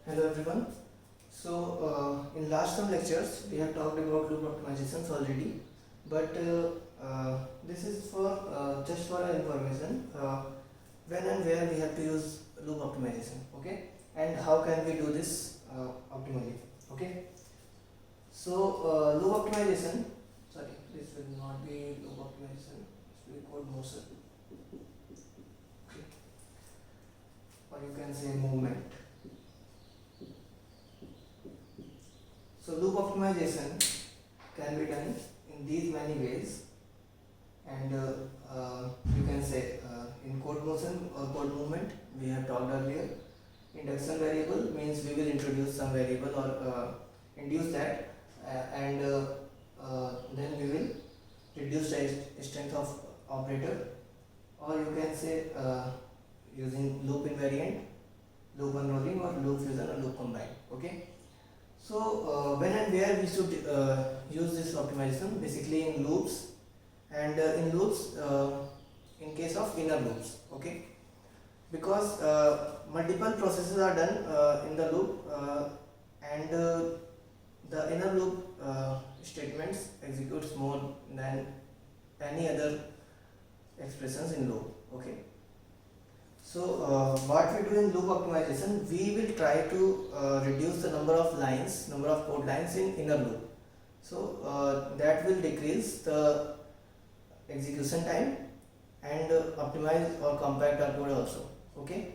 Hello everyone. In last some lectures we have talked about loop optimizations already, but this is for just for our information when and where we have to use loop optimization. Okay, and how can we do this optimally? Okay, loop optimization. Sorry, this will not be loop optimization. This will be code motion. Okay, or you can say movement. So loop optimization can be done in these many ways, and you can say in code motion or code movement we have talked earlier. Induction variable means we will introduce some variable or induce that, and then we will reduce the strength of operator, or you can say using loop invariant, loop unrolling, or loop fusion or loop combine. Okay. When and where we should use this optimization? Basically in loops, and in loops in case of inner loops. Okay, because multiple processes are done in the loop, and the inner loop statements executes more than any other expressions in loop. Okay. What we do in loop optimization, we will try to reduce the number of lines, number of code lines in inner loop. That will decrease the execution time and optimize or compact our code also. Okay.